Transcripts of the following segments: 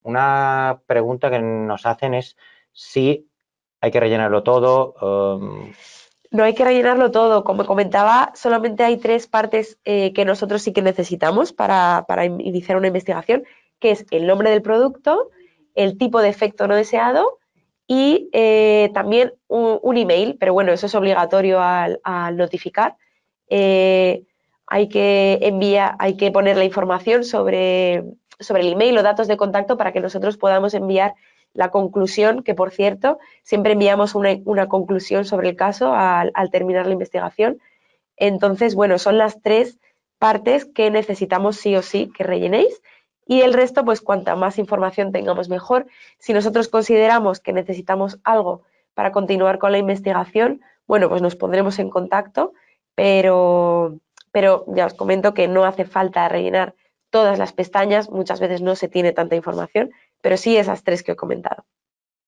una pregunta que nos hacen es si hay que rellenarlo todo. No hay que rellenarlo todo. Como comentaba, solamente hay tres partes que nosotros sí que necesitamos para iniciar una investigación, que es el nombre del producto, el tipo de efecto no deseado y también un email, pero bueno, eso es obligatorio al notificar. Eh, hay que poner la información sobre el email o datos de contacto para que nosotros podamos enviar la conclusión, que por cierto, siempre enviamos una conclusión sobre el caso al terminar la investigación. Entonces, bueno, son las tres partes que necesitamos sí o sí que rellenéis y el resto, pues cuanta más información tengamos mejor. Si nosotros consideramos que necesitamos algo para continuar con la investigación, bueno, pues nos pondremos en contacto, pero, pero ya os comento que no hace falta rellenar todas las pestañas, muchas veces no se tiene tanta información, pero sí esas tres que he comentado.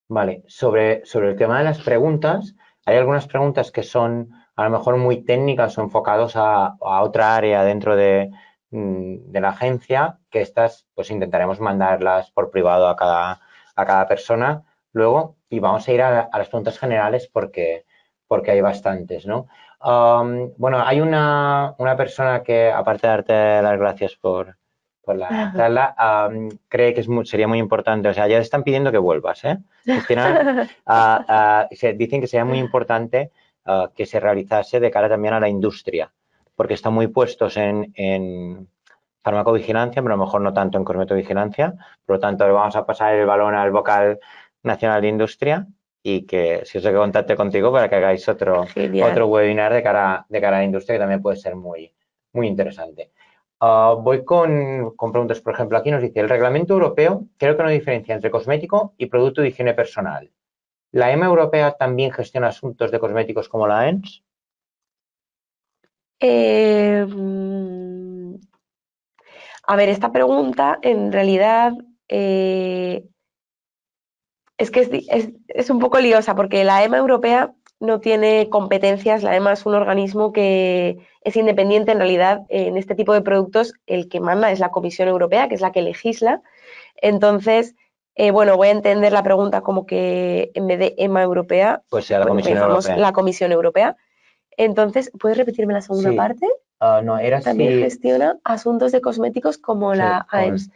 Vale, sobre el tema de las preguntas, hay algunas preguntas que son a lo mejor muy técnicas o enfocados a otra área dentro de la agencia, que estas pues intentaremos mandarlas por privado a cada persona luego y vamos a ir a las preguntas generales porque hay bastantes, ¿no? Bueno, hay una persona que, aparte de darte las gracias por la charla, cree que sería muy importante, o sea, ya te están pidiendo que vuelvas, ¿eh? Cristina, dicen que sería muy importante que se realizase de cara también a la industria, porque están muy puestos en farmacovigilancia, pero a lo mejor no tanto en cosmetovigilancia. Por lo tanto, le vamos a pasar el balón al vocal nacional de industria y que si os que contacte contigo para que hagáis otro Genial. webinar de cara a la industria que también puede ser muy interesante. Voy con preguntas, por ejemplo, aquí nos dice, el reglamento europeo creo que no diferencia entre cosmético y producto de higiene personal. ¿La EMA europea también gestiona asuntos de cosméticos como la ENS? Eh, mm, a ver, esta pregunta en realidad eh, es que es un poco liosa porque la EMA europea no tiene competencias, la EMA es un organismo que es independiente en realidad en este tipo de productos, el que manda es la Comisión Europea, que es la que legisla. Entonces, bueno, voy a entender la pregunta como que en vez de EMA europea, Pues sea la bueno, Comisión pongamos Europea. la Comisión Europea. Entonces, ¿puedes repetirme la segunda Sí, parte? no, era También si... gestiona asuntos de cosméticos como Sí, la AEMS.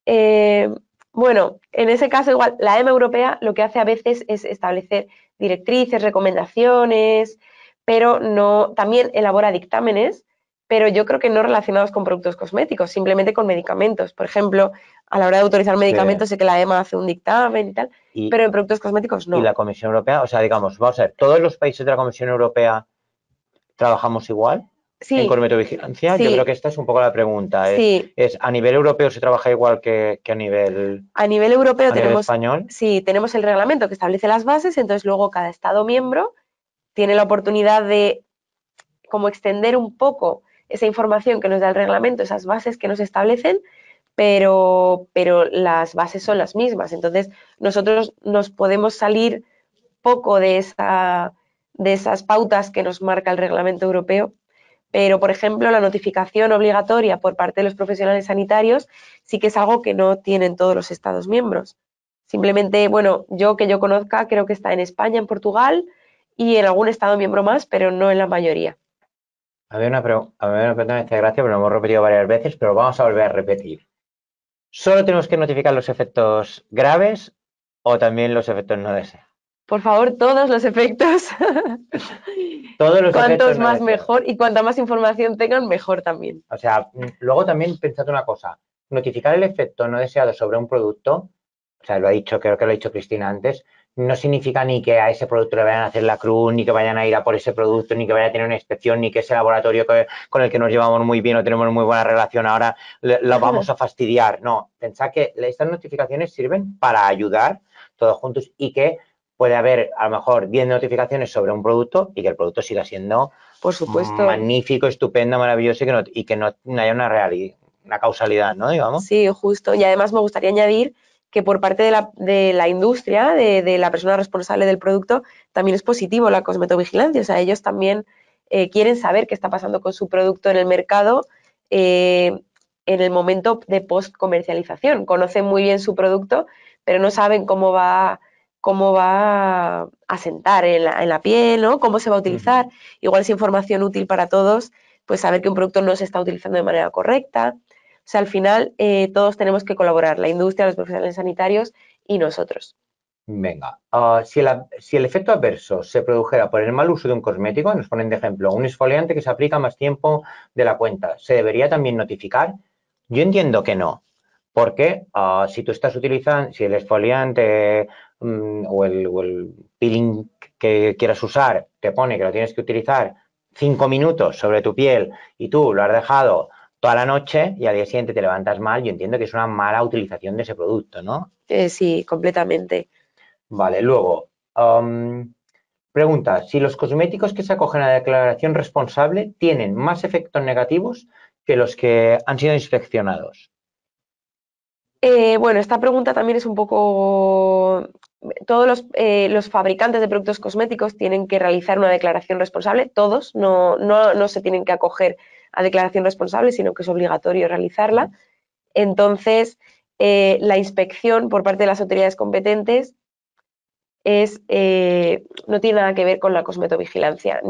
Eh, bueno, en ese caso igual la EMA europea lo que hace a veces es establecer directrices, recomendaciones, pero no, también elabora dictámenes, pero yo creo que no relacionados con productos cosméticos, simplemente con medicamentos. Por ejemplo, a la hora de autorizar sí. medicamentos sé que la EMA hace un dictamen y tal, Y, pero en productos cosméticos y no. la Comisión Europea, o sea, digamos, vamos a ver, ¿todos los países de la Comisión Europea trabajamos igual en Sí, cosmetovigilancia? Yo creo que sí, esta es un poco la pregunta. sí. Es ¿a nivel europeo se trabaja igual que A nivel europeo a nivel tenemos, español? sí, tenemos el reglamento que establece las bases, entonces luego cada Estado miembro tiene la oportunidad de como extender un poco esa información que nos da el reglamento, esas bases que nos establecen, pero las bases son las mismas. Entonces, nosotros nos podemos salir poco de esas pautas que nos marca el reglamento europeo, pero, por ejemplo, la notificación obligatoria por parte de los profesionales sanitarios sí que es algo que no tienen todos los Estados miembros. Simplemente, bueno, yo que yo conozca, creo que está en España, en Portugal y en algún Estado miembro más, pero no en la mayoría. A ver una pregunta que me hace gracia, pero lo hemos repetido varias veces, pero vamos a volver a repetir. ¿Solo tenemos que notificar los efectos graves o también los efectos no deseados? Por favor, todos los efectos. Todos los efectos Cuantos no más deseados. mejor y cuanta más información tengan, mejor también. O sea, luego también pensad una cosa, notificar el efecto no deseado sobre un producto, o sea, lo ha dicho, creo que lo ha dicho Cristina antes, no significa ni que a ese producto le vayan a hacer la cruz, ni que vayan a ir a por ese producto, ni que vaya a tener una inspección, ni que ese laboratorio con el que nos llevamos muy bien o tenemos muy buena relación ahora lo vamos a fastidiar. No, pensad que estas notificaciones sirven para ayudar todos juntos y que puede haber a lo mejor 10 notificaciones sobre un producto y que el producto siga siendo Por supuesto, magnífico, estupendo, maravilloso y que no haya una causalidad, ¿no? Digamos. sí, justo. Y además me gustaría añadir que por parte de la industria, de la persona responsable del producto, también es positivo la cosmetovigilancia. O sea, ellos también quieren saber qué está pasando con su producto en el mercado. en el momento de post-comercialización. Conocen muy bien su producto, pero no saben cómo va a sentar en la piel, ¿no? Cómo se va a utilizar. Igual es información útil para todos, pues saber que un producto no se está utilizando de manera correcta. O sea, al final todos tenemos que colaborar, la industria, los profesionales sanitarios y nosotros. Venga, si el efecto adverso se produjera por el mal uso de un cosmético, nos ponen de ejemplo un exfoliante que se aplica más tiempo de la cuenta, ¿se debería también notificar? Yo entiendo que no, porque si tú estás utilizando, si el exfoliante o el peeling que quieras usar te pone que lo tienes que utilizar 5 minutos sobre tu piel y tú lo has dejado toda la noche y al día siguiente te levantas mal, yo entiendo que es una mala utilización de ese producto, ¿no? Sí, completamente. Vale, luego, pregunta, si los cosméticos que se acogen a la declaración responsable tienen más efectos negativos que los que han sido inspeccionados. Bueno, esta pregunta también es un poco... Todos los fabricantes de productos cosméticos tienen que realizar una declaración responsable, todos, no se tienen que acoger a declaración responsable, sino que es obligatorio realizarla. Entonces, la inspección por parte de las autoridades competentes no tiene nada que ver con la cosmetovigilancia,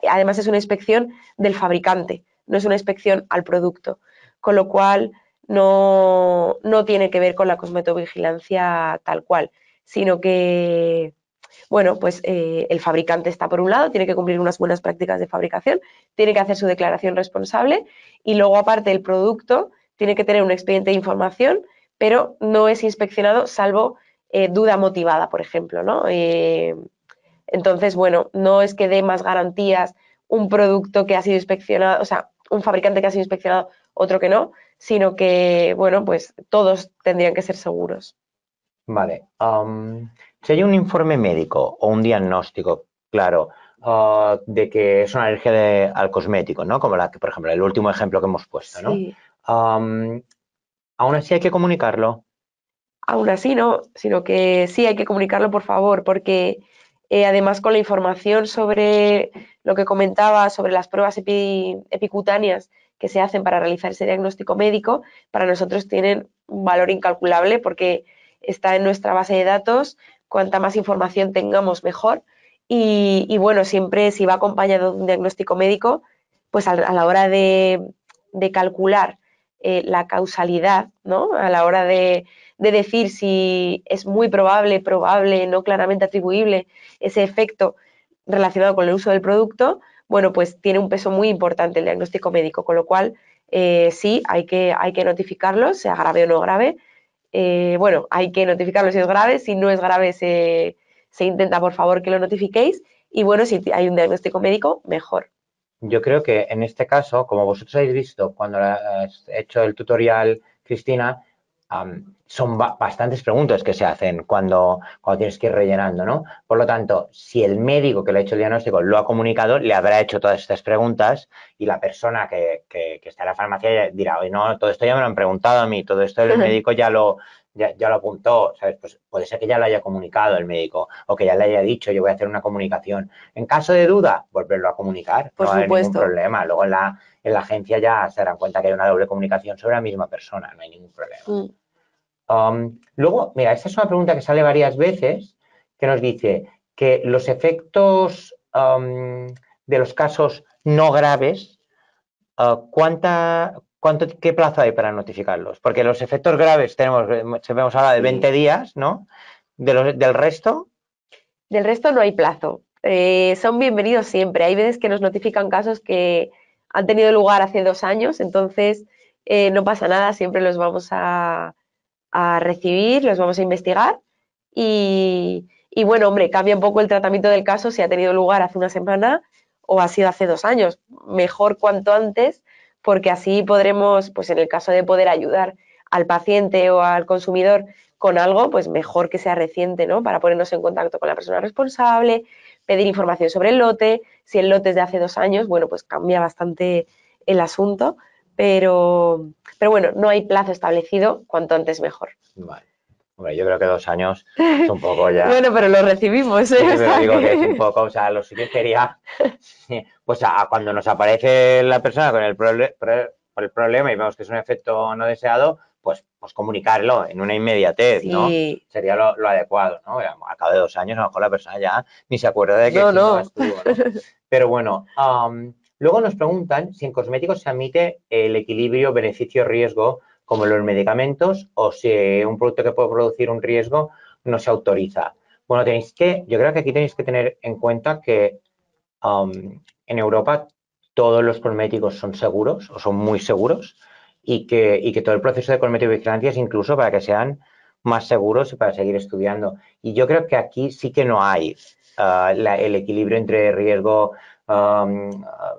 además es una inspección del fabricante, no es una inspección al producto, con lo cual no tiene que ver con la cosmetovigilancia tal cual, sino que, bueno, pues el fabricante está por un lado, tiene que cumplir unas buenas prácticas de fabricación, tiene que hacer su declaración responsable y luego aparte el producto tiene que tener un expediente de información, pero no es inspeccionado salvo duda motivada, por ejemplo, ¿no? Entonces, bueno, no es que dé más garantías un producto que ha sido inspeccionado, o sea, un fabricante que ha sido inspeccionado, otro que no, sino que, bueno, pues todos tendrían que ser seguros. Vale, si hay un informe médico o un diagnóstico, claro, de que es una alergia al cosmético, ¿no? Como la que, por ejemplo, el último ejemplo que hemos puesto, ¿no? Sí. Aún así hay que comunicarlo. Aún así, no, sino que sí hay que comunicarlo, por favor, porque además con la información sobre lo que comentaba, sobre las pruebas epicutáneas que se hacen para realizar ese diagnóstico médico, para nosotros tienen un valor incalculable porque está en nuestra base de datos, cuanta más información tengamos, mejor. Y bueno, siempre si va acompañado de un diagnóstico médico, pues a la hora de calcular la causalidad, ¿no? A la hora de decir si es muy probable, no claramente atribuible ese efecto relacionado con el uso del producto, bueno, pues tiene un peso muy importante el diagnóstico médico, con lo cual sí, hay que notificarlo, sea grave o no grave. Bueno, hay que notificarlo si es grave, si no es grave se intenta por favor que lo notifiquéis y bueno, si hay un diagnóstico médico, mejor. Yo creo que en este caso, como vosotros habéis visto cuando has hecho el tutorial, Cristina, son bastantes preguntas que se hacen cuando tienes que ir rellenando, ¿no? Por lo tanto, si el médico que le ha hecho el diagnóstico lo ha comunicado, le habrá hecho todas estas preguntas y la persona que está en la farmacia dirá, oye, no, todo esto ya me lo han preguntado a mí, todo esto el médico ya lo apuntó, ¿sabes? Pues puede ser que ya lo haya comunicado el médico o que ya le haya dicho, yo voy a hacer una comunicación. En caso de duda, volverlo a comunicar, Por no va a haber ningún supuesto. problema. Luego en la agencia ya se darán cuenta que hay una doble comunicación sobre la misma persona, no hay ningún problema. Luego, mira, esta es una pregunta que sale varias veces, que nos dice que los efectos de los casos no graves, ¿qué plazo hay para notificarlos? Porque los efectos graves sabemos ahora de 20 días, ¿no? Del resto. Del resto no hay plazo. Son bienvenidos siempre. Hay veces que nos notifican casos que han tenido lugar hace 2 años, entonces no pasa nada, siempre los vamos a recibir, los vamos a investigar y bueno, hombre, cambia un poco el tratamiento del caso si ha tenido lugar hace una semana o ha sido hace 2 años. Mejor cuanto antes, porque así podremos, pues en el caso de poder ayudar al paciente o al consumidor con algo, pues mejor que sea reciente, ¿no? Para ponernos en contacto con la persona responsable, pedir información sobre el lote. Si el lote es de hace 2 años, bueno, pues cambia bastante el asunto, pero bueno, no hay plazo establecido, cuanto antes mejor. Vale. Hombre, yo creo que 2 años es un poco ya. Bueno, pero lo recibimos, ¿eh? Sí, pero digo que es un poco, o sea, lo suyo sería, pues cuando nos aparece la persona con el problema, por el problema y vemos que es un efecto no deseado, pues comunicarlo en una inmediatez, ¿no? Sí, Sería lo adecuado, ¿no? A cabo de 2 años, a lo mejor la persona ya ni se acuerda de qué no, síntomas no. tuvo, ¿no? Pero bueno, luego nos preguntan si en cosméticos se admite el equilibrio beneficio-riesgo como en los medicamentos o si un producto que puede producir un riesgo no se autoriza. Bueno, yo creo que aquí tenéis que tener en cuenta que en Europa todos los cosméticos son seguros o son muy seguros y que todo el proceso de cosmeticovigilancia es incluso para que sean más seguros y para seguir estudiando. Y yo creo que aquí sí que no hay el equilibrio entre riesgo,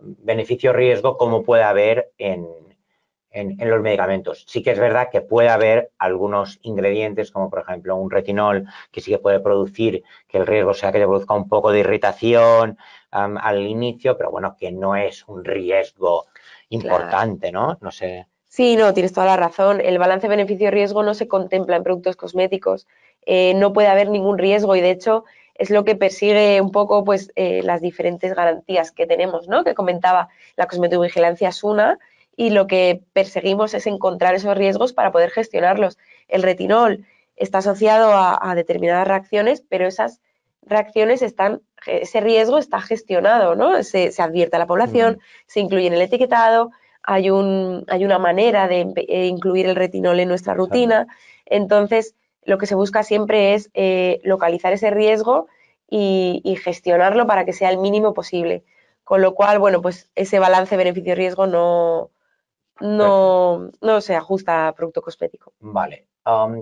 beneficio-riesgo como puede haber en los medicamentos. Sí que es verdad que puede haber algunos ingredientes, como por ejemplo un retinol, que sí que puede producir que el riesgo sea que te produzca un poco de irritación al inicio, pero bueno, que no es un riesgo Claro. importante, ¿no? No sé. Sí, no, tienes toda la razón. El balance beneficio-riesgo no se contempla en productos cosméticos. No puede haber ningún riesgo y de hecho es lo que persigue un poco pues las diferentes garantías que tenemos, ¿no? Que comentaba, la cosmetovigilancia es una y lo que perseguimos es encontrar esos riesgos para poder gestionarlos. El retinol está asociado a determinadas reacciones, pero esas reacciones ese riesgo está gestionado, ¿no? Se advierte a la población, se incluye en el etiquetado, hay una manera de incluir el retinol en nuestra rutina. Entonces, lo que se busca siempre es localizar ese riesgo y gestionarlo para que sea el mínimo posible. Con lo cual, bueno, pues ese balance beneficio-riesgo Perfecto. no se ajusta a producto cosmético. Vale.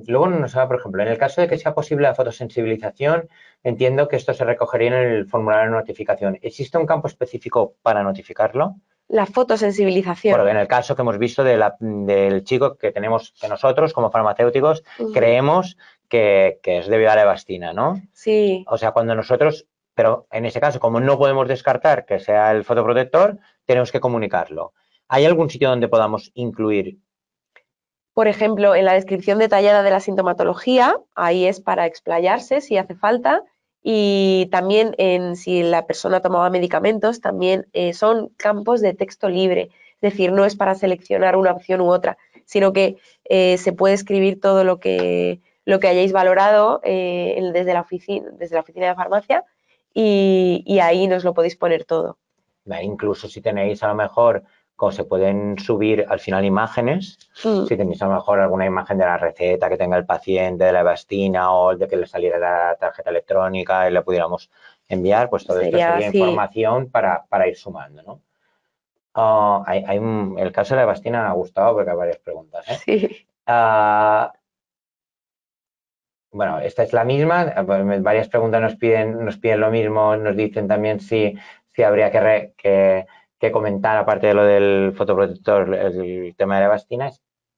Luego nos habla, por ejemplo, en el caso de que sea posible la fotosensibilización, entiendo que esto se recogería en el formulario de notificación. ¿Existe un campo específico para notificarlo? La fotosensibilización. Porque en el caso que hemos visto del chico que tenemos, que nosotros como farmacéuticos Ujú. creemos que es debido a la evastina, ¿no? Sí. O sea, cuando nosotros, pero en ese caso, como no podemos descartar que sea el fotoprotector, tenemos que comunicarlo. ¿Hay algún sitio donde podamos incluir? Por ejemplo, en la descripción detallada de la sintomatología, ahí es para explayarse si hace falta. Y también en si la persona tomaba medicamentos, también son campos de texto libre. Es decir, no es para seleccionar una opción u otra, sino que se puede escribir todo lo que hayáis valorado desde la oficina de farmacia y ahí nos lo podéis poner todo. Incluso si tenéis a lo mejor, como se pueden subir al final imágenes, Mm, si tenéis a lo mejor alguna imagen de la receta que tenga el paciente, de la evastina o de que le saliera la tarjeta electrónica y le pudiéramos enviar, pues todo esto sería sería así. información para ir sumando, ¿no? El caso de la evastina me ha gustado porque hay varias preguntas, ¿eh? Sí. Ah, bueno, esta es la misma. Varias preguntas nos piden lo mismo. Nos dicen también si habría que comentar, aparte de lo del fotoprotector, el tema de la evastina.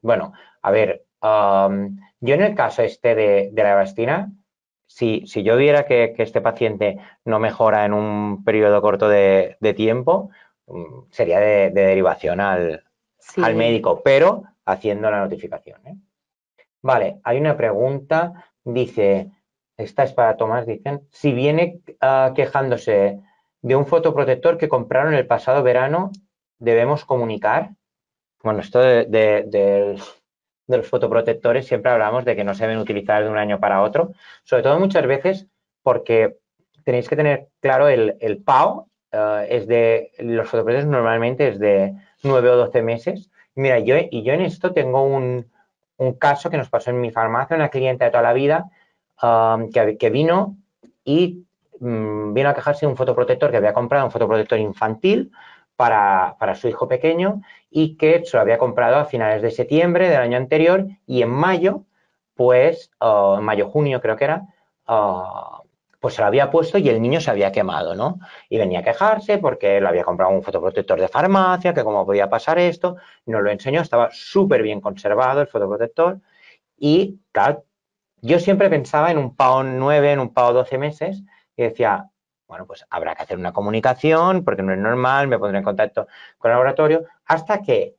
Bueno, a ver, yo en el caso este de la evastina, si yo viera que este paciente no mejora en un periodo corto de tiempo, sería de derivación al Sí. médico, pero haciendo la notificación, ¿eh? Vale, hay una pregunta, dice, esta es para Tomás, dicen, si viene quejándose de un fotoprotector que compraron el pasado verano, ¿debemos comunicar? Bueno, esto de los fotoprotectores siempre hablamos de que no se deben utilizar de un año para otro, sobre todo muchas veces porque tenéis que tener claro el PAO, los fotoprotectores normalmente es de 9 o 12 meses. Mira, yo en esto tengo un caso que nos pasó en mi farmacia, una clienta de toda la vida que vino y vino a quejarse de un fotoprotector que había comprado, un fotoprotector infantil para su hijo pequeño y que se lo había comprado a finales de septiembre del año anterior y en mayo, pues, en mayo-junio creo que era, pues se lo había puesto y el niño se había quemado, ¿no? Y venía a quejarse porque lo había comprado un fotoprotector de farmacia, que cómo podía pasar esto, nos lo enseñó, estaba súper bien conservado el fotoprotector y, claro, yo siempre pensaba en un PAO 9, en un PAO 12 meses y decía, bueno, pues habrá que hacer una comunicación porque no es normal, me pondré en contacto con el laboratorio, hasta que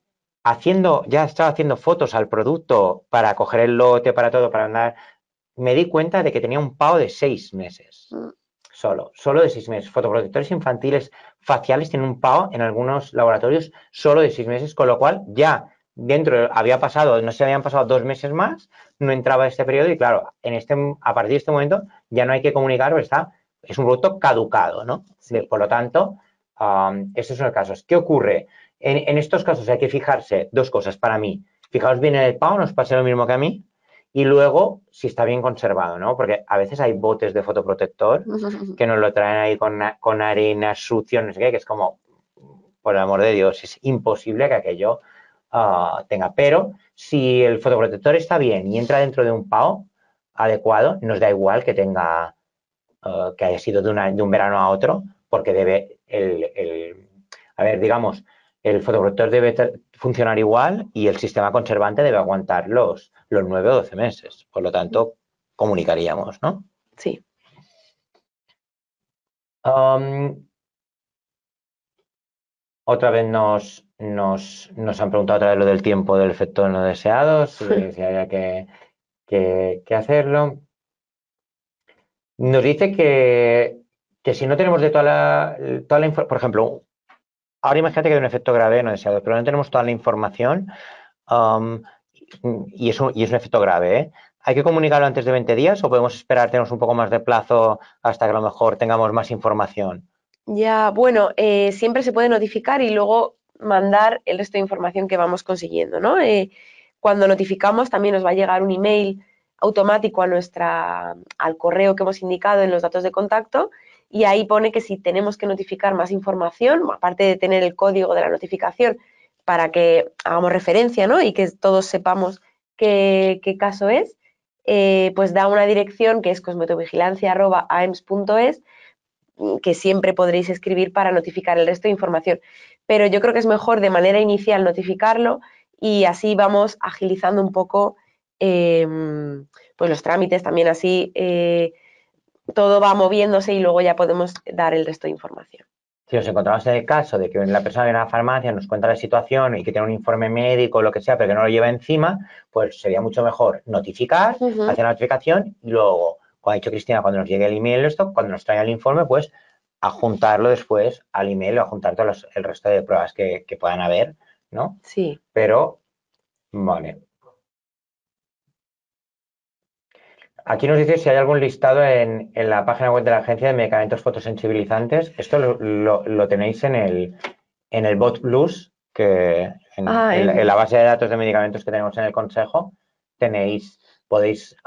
ya estaba haciendo fotos al producto para coger el lote, para todo, para andar, me di cuenta de que tenía un PAO de 6 meses. solo de 6 meses. Fotoprotectores infantiles faciales tienen un PAO en algunos laboratorios solo de 6 meses, con lo cual ya había pasado, no sé, habían pasado 2 meses más, no entraba este periodo y claro, a partir de este momento ya no hay que comunicar, es un producto caducado, ¿no? Sí. Por lo tanto, estos son los casos. ¿Qué ocurre? En estos casos hay que fijarse dos cosas para mí. Fijaos bien en el PAO, nos pasa lo mismo que a mí. Y luego, si está bien conservado, ¿no? Porque a veces hay botes de fotoprotector que nos lo traen ahí con arena, sucio, no sé qué, que es como, por el amor de Dios, es imposible que aquello tenga. Pero si el fotoprotector está bien y entra dentro de un PAO adecuado, nos da igual que tenga, que haya sido de un verano a otro, porque debe a ver, digamos, el fotoprotector debe funcionar igual y el sistema conservante debe aguantar los 9 o 12 meses. Por lo tanto, comunicaríamos, ¿no? Sí. Otra vez nos han preguntado otra vez lo del tiempo del efecto no deseado, si había que hacerlo. Nos dice que si no tenemos de toda la información, por ejemplo, ahora imagínate que hay un efecto grave no deseado, pero no tenemos toda la información y es un efecto grave, ¿eh? ¿Hay que comunicarlo antes de 20 días o podemos esperar, tenemos un poco más de plazo hasta que a lo mejor tengamos más información? Ya, bueno, siempre se puede notificar y luego mandar el resto de información que vamos consiguiendo, ¿no? Cuando notificamos también nos va a llegar un email automático al correo que hemos indicado en los datos de contacto y ahí pone que si tenemos que notificar más información, aparte de tener el código de la notificación para que hagamos referencia, ¿no? Y que todos sepamos qué caso es, pues da una dirección que es cosmetovigilancia@aems.es que siempre podréis escribir para notificar el resto de información. Pero yo creo que es mejor de manera inicial notificarlo y así vamos agilizando un poco pues los trámites, también así todo va moviéndose y luego ya podemos dar el resto de información. Si nos encontramos en el caso de que la persona viene a la farmacia, nos cuenta la situación y que tiene un informe médico o lo que sea, pero que no lo lleva encima, pues sería mucho mejor notificar, hacer la notificación y luego, como ha dicho Cristina, cuando nos llegue el email, cuando nos traiga el informe, pues adjuntarlo después al email o adjuntar el resto de pruebas que puedan haber, ¿no? Sí. Pero, vale. Aquí nos dice si hay algún listado en la página web de la agencia de medicamentos fotosensibilizantes. Esto lo tenéis en el Bot Plus, que en la base de datos de medicamentos que tenemos en el consejo, podéis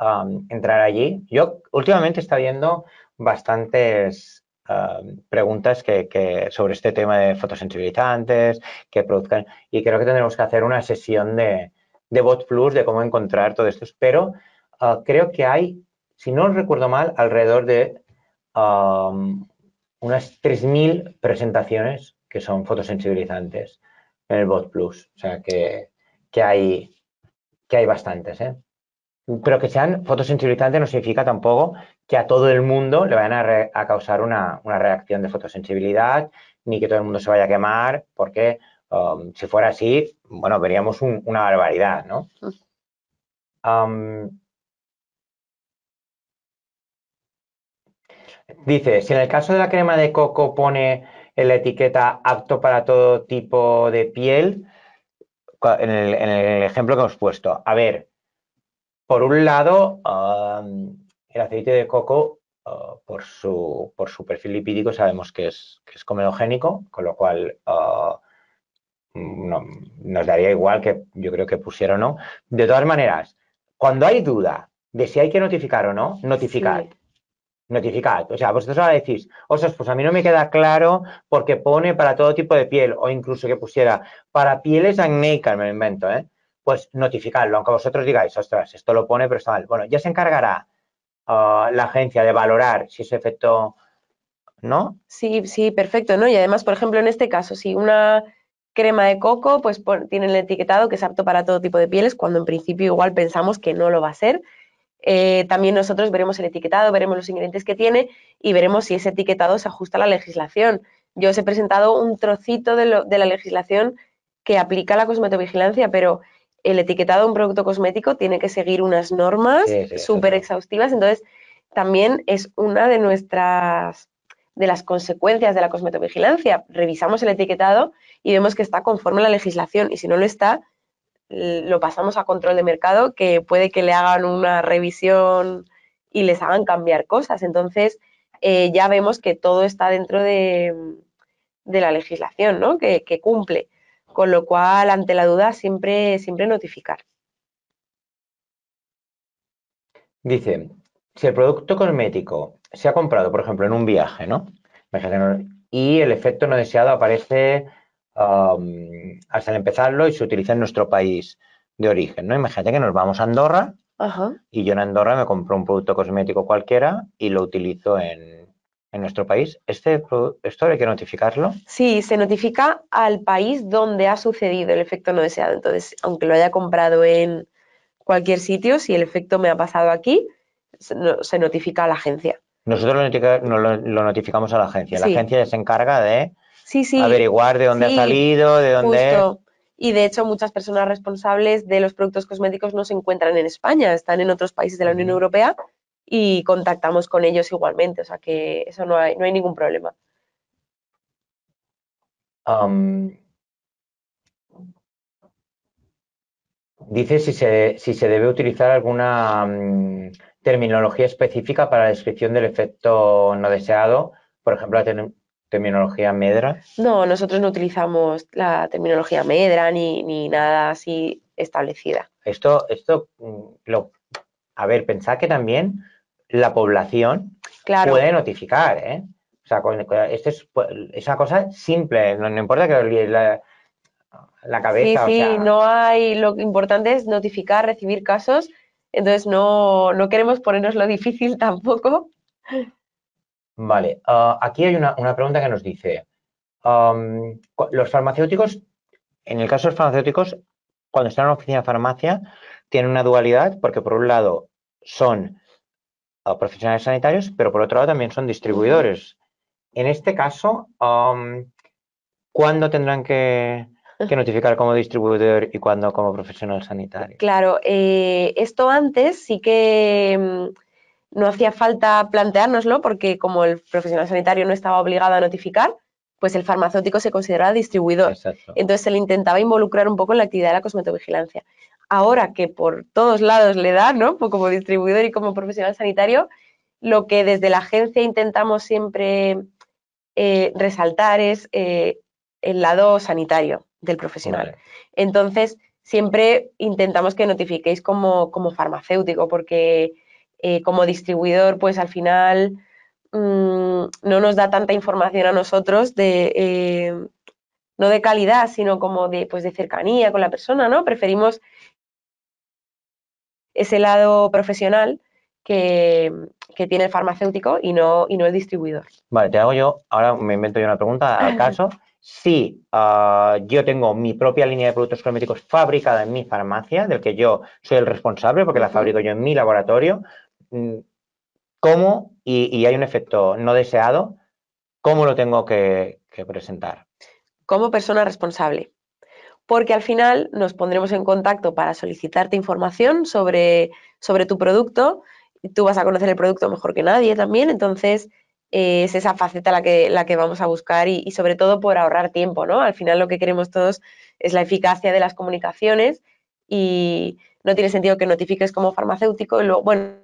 entrar allí. Yo últimamente está viendo bastantes preguntas sobre este tema de fotosensibilizantes, que produzcan, y creo que tendremos que hacer una sesión de Bot Plus de cómo encontrar todo esto. Pero creo que hay, si no recuerdo mal, alrededor de unas 3.000 presentaciones que son fotosensibilizantes en el Bot Plus. O sea que hay bastantes, ¿eh? Pero que sean fotosensibilizantes no significa tampoco que a todo el mundo le vayan a causar una reacción de fotosensibilidad, ni que todo el mundo se vaya a quemar, porque si fuera así, bueno, veríamos una barbaridad, ¿no? Dice, si en el caso de la crema de coco pone en la etiqueta apto para todo tipo de piel, en el ejemplo que hemos puesto, a ver, por un lado, el aceite de coco, por su perfil lipídico, sabemos que es comedogénico, con lo cual nos daría igual que yo creo que pusiera o no. De todas maneras, cuando hay duda de si hay que notificar o no, notificad. Sí. Notificad. O sea, vosotros ahora decís, ostras, pues a mí no me queda claro porque pone para todo tipo de piel, o incluso que pusiera para pieles acnéicas, me lo invento, ¿eh? Pues notificadlo, aunque vosotros digáis, ostras, esto lo pone, pero está mal. Bueno, ya se encargará la agencia de valorar si ese efecto, ¿no? Sí, sí, perfecto, ¿no? Y además, por ejemplo, en este caso, si una crema de coco, pues tiene el etiquetado que es apto para todo tipo de pieles, cuando en principio igual pensamos que no lo va a ser. También nosotros veremos el etiquetado, veremos los ingredientes que tiene y veremos si ese etiquetado se ajusta a la legislación. Yo os he presentado un trocito de la legislación que aplica la cosmetovigilancia, pero el etiquetado de un producto cosmético tiene que seguir unas normas Sí, súper exhaustivas, entonces también es una de las consecuencias de la cosmetovigilancia. Revisamos el etiquetado y vemos que está conforme a la legislación, y si no lo está, lo pasamos a control de mercado, que puede que le hagan una revisión y les hagan cambiar cosas. Entonces, ya vemos que todo está dentro de la legislación, ¿no? Que cumple. Con lo cual, ante la duda, siempre notificar. Dice, si el producto cosmético se ha comprado, por ejemplo, en un viaje, ¿no? Y el efecto no deseado aparece hasta empezarlo y se utiliza en nuestro país de origen, ¿no? Imagínate que nos vamos a Andorra. Ajá. Y yo en Andorra me compro un producto cosmético cualquiera y lo utilizo en nuestro país. ¿Esto hay que notificarlo? Sí, se notifica al país donde ha sucedido el efecto no deseado. Entonces, aunque lo haya comprado en cualquier sitio, si el efecto me ha pasado aquí, se notifica a la agencia. Nosotros lo notificamos a la agencia. La Sí, agencia ya se encarga de sí, averiguar de dónde ha sí, salido, de dónde es. justo. Y de hecho, muchas personas responsables de los productos cosméticos no se encuentran en España, están en otros países de la Unión Europea y contactamos con ellos igualmente. O sea que eso no hay ningún problema. Dice si se debe utilizar alguna terminología específica para la descripción del efecto no deseado, por ejemplo, la terminología MEDRA. No, nosotros no utilizamos la terminología medra ni nada así establecida. Esto, a ver, pensad que también la población Claro, puede notificar, ¿eh? O sea, esto es una cosa simple, no importa que olvides la sí, cabeza, o sí, sea, no hay, lo importante es notificar, recibir casos, entonces no queremos ponernos lo difícil tampoco. vale. Aquí hay una pregunta que nos dice, los farmacéuticos, en el caso de los farmacéuticos, cuando están en una oficina de farmacia, tienen una dualidad porque por un lado son profesionales sanitarios, pero por otro lado también son distribuidores. En este caso, ¿cuándo tendrán que notificar como distribuidor y cuándo como profesional sanitario? Claro, esto antes sí que no hacía falta planteárnoslo porque como el profesional sanitario no estaba obligado a notificar, pues el farmacéutico se consideraba distribuidor. Exacto. Entonces se le intentaba involucrar un poco en la actividad de la cosmetovigilancia. Ahora que por todos lados le da, ¿no? Pues como distribuidor y como profesional sanitario, lo que desde la agencia intentamos siempre resaltar es el lado sanitario del profesional. Vale. Entonces, siempre intentamos que notifiquéis como farmacéutico, porque como distribuidor, pues al final no nos da tanta información a nosotros no de calidad, sino como pues de cercanía con la persona, ¿no? Preferimos ese lado profesional que tiene el farmacéutico y no el distribuidor. Vale, te hago yo, ahora me invento yo una pregunta al caso. Si yo tengo mi propia línea de productos cosméticos fabricada en mi farmacia, del que yo soy el responsable porque la fabrico yo en mi laboratorio, ¿cómo, y hay un efecto no deseado, cómo lo tengo que presentar? Como persona responsable. Porque al final nos pondremos en contacto para solicitarte información sobre tu producto. Tú vas a conocer el producto mejor que nadie también, entonces es esa faceta la que vamos a buscar y sobre todo por ahorrar tiempo, ¿no? Al final lo que queremos todos es la eficacia de las comunicaciones y no tiene sentido que notifiques como farmacéutico y luego, bueno,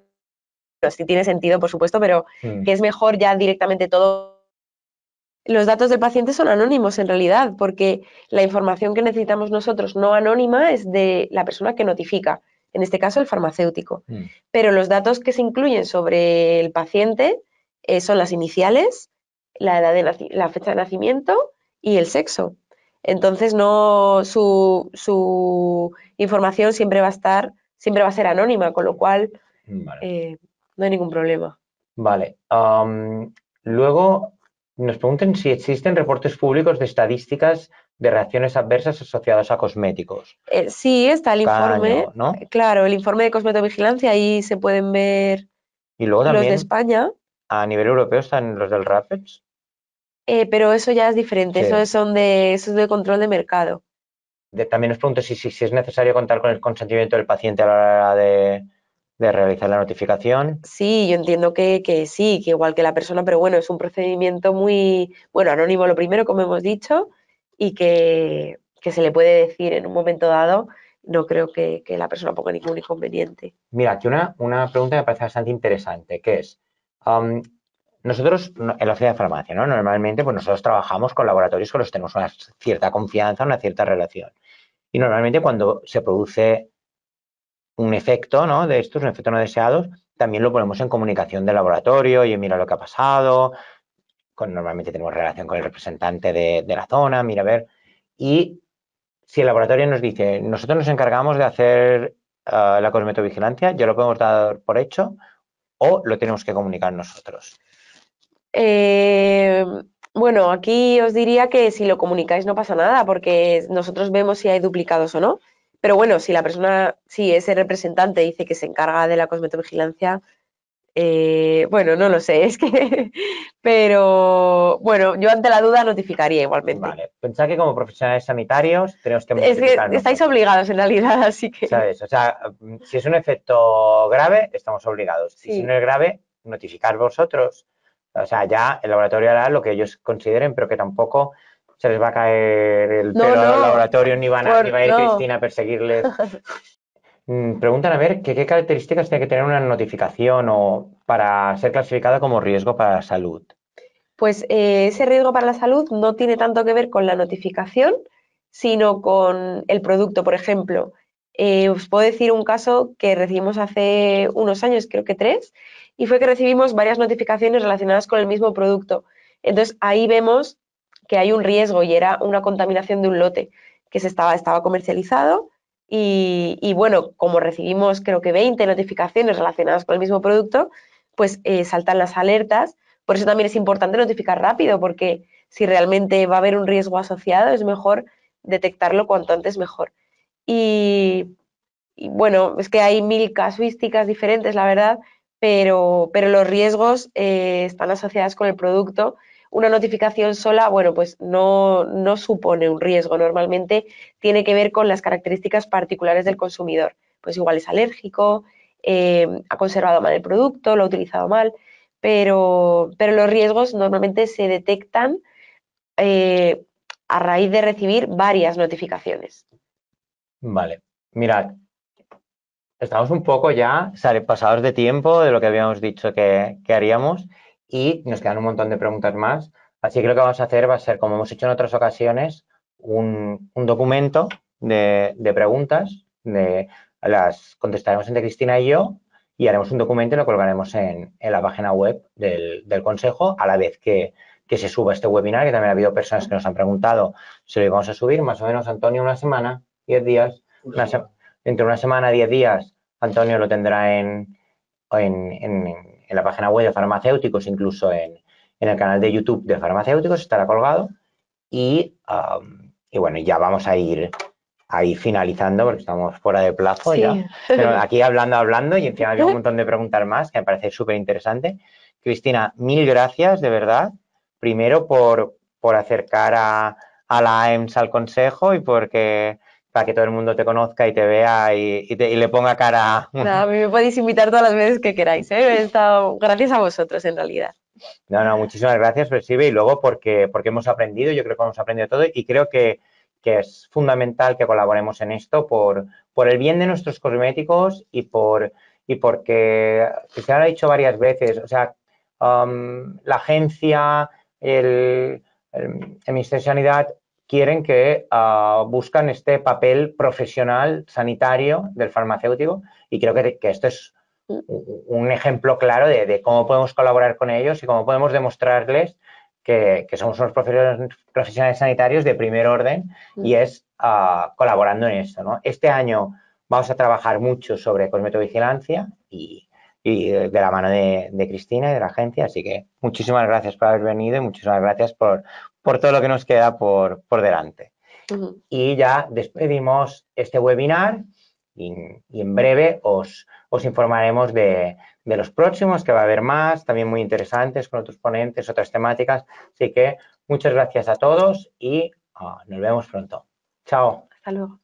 sí tiene sentido, por supuesto, pero que es mejor ya directamente todo. Los datos del paciente son anónimos en realidad, porque la información que necesitamos nosotros no anónima es de la persona que notifica, en este caso el farmacéutico. Pero los datos que se incluyen sobre el paciente son las iniciales, la edad la fecha de nacimiento y el sexo. Entonces no su información siempre va a ser anónima, con lo cual no hay ningún problema. Vale. Luego nos preguntan si existen reportes públicos de estadísticas de reacciones adversas asociadas a cosméticos. Sí, está el Cada informe, año, ¿no? claro, el informe de cosmetovigilancia, ahí se pueden ver Y luego los de también España, a nivel europeo están los del RAPEX. pero eso ya es diferente, Sí. eso es de control de mercado. También os pregunto si es necesario contar con el consentimiento del paciente a la hora de realizar la notificación. Sí, yo entiendo que sí, que igual que la persona, pero bueno, es un procedimiento muy, bueno, anónimo lo primero, como hemos dicho, y que se le puede decir en un momento dado, no creo que la persona ponga ningún inconveniente. Mira, aquí una pregunta que me parece bastante interesante, que es, am, nosotros en la ciudad de farmacia, ¿no? Normalmente, pues nosotros trabajamos con laboratorios con los que tenemos una cierta confianza, una cierta relación. Y normalmente cuando se produce un efecto, ¿no? De estos, un efecto no deseado, también lo ponemos en comunicación del laboratorio, y mira lo que ha pasado, normalmente tenemos relación con el representante de la zona, mira a ver, y si el laboratorio nos dice, nosotros nos encargamos de hacer la cosmetovigilancia, ya lo podemos dar por hecho o lo tenemos que comunicar nosotros. Eh, bueno, aquí os diría que si lo comunicáis no pasa nada, porque nosotros vemos si hay duplicados o no. Pero bueno, si la persona, si ese representante dice que se encarga de la cosmetovigilancia, bueno, no lo sé, es que, pero bueno, yo ante la duda notificaría igualmente. Vale, pensad que como profesionales sanitarios tenemos que Es que notificar estáis nosotros, obligados en realidad, así que ¿sabes? O sea, si es un efecto grave, estamos obligados. Y si no sí. es grave, notificar vosotros. O sea, ya el laboratorio hará lo que ellos consideren, pero que tampoco se les va a caer el No, pelo a los no, laboratorios ni va a ir no. Cristina a perseguirles. Preguntan a ver qué características tiene que tener una notificación o para ser clasificada como riesgo para la salud. Pues ese riesgo para la salud no tiene tanto que ver con la notificación, sino con el producto. Por ejemplo, os puedo decir un caso que recibimos hace unos años, creo que 3, y fue que recibimos varias notificaciones relacionadas con el mismo producto. Entonces ahí vemos que hay un riesgo y era una contaminación de un lote que estaba comercializado. Y bueno, como recibimos creo que 20 notificaciones relacionadas con el mismo producto, pues saltan las alertas. Por eso también es importante notificar rápido, porque si realmente va a haber un riesgo asociado, es mejor detectarlo cuanto antes mejor. Y, y bueno, es que hay mil casuísticas diferentes, la verdad, pero los riesgos están asociados con el producto. Una notificación sola, bueno, pues no supone un riesgo. Normalmente tiene que ver con las características particulares del consumidor. Pues igual es alérgico, ha conservado mal el producto, lo ha utilizado mal, pero los riesgos normalmente se detectan eh, a raíz de recibir varias notificaciones. Vale, mirad, estamos un poco ya pasados de tiempo de lo que habíamos dicho que haríamos y nos quedan un montón de preguntas más. Así que lo que vamos a hacer va a ser, como hemos hecho en otras ocasiones, un documento de preguntas, las contestaremos entre Cristina y yo y haremos un documento y lo colgaremos en la página web del Consejo a la vez que se suba este webinar, que también ha habido personas que nos han preguntado si lo íbamos a subir, más o menos, Antonio, una semana, 10 días, entre una semana, 10 días, Antonio lo tendrá en la página web de farmacéuticos, incluso en el canal de YouTube de farmacéuticos, estará colgado. Y bueno, ya vamos a ir ahí finalizando porque estamos fuera de plazo ya. Sí. Pero aquí hablando y encima había un montón de preguntas más que me parece súper interesante. Cristina, mil gracias de verdad. Primero por acercar a la AEMS al consejo y para que todo el mundo te conozca y te vea y le ponga cara. Nada, a mí me podéis invitar todas las veces que queráis, ¿eh? He estado gracias a vosotros, en realidad. No, muchísimas gracias, Percibe, y luego porque hemos aprendido, yo creo que hemos aprendido todo y creo que es fundamental que colaboremos en esto por el bien de nuestros cosméticos y porque, que se ha dicho varias veces, o sea, la agencia, el Ministerio de Sanidad quieren que buscan este papel profesional sanitario del farmacéutico y creo que esto es un ejemplo claro de cómo podemos colaborar con ellos y cómo podemos demostrarles que somos unos profesionales sanitarios de primer orden y es colaborando en esto, ¿no? Este año vamos a trabajar mucho sobre cosmetovigilancia y de la mano de Cristina y de la agencia, así que muchísimas gracias por haber venido y muchísimas gracias por todo lo que nos queda por delante. Ujú. Y ya despedimos este webinar y en breve os informaremos de los próximos, que va a haber más, también muy interesantes, con otros ponentes, otras temáticas. Así que muchas gracias a todos y nos vemos pronto. Chao. Hasta luego.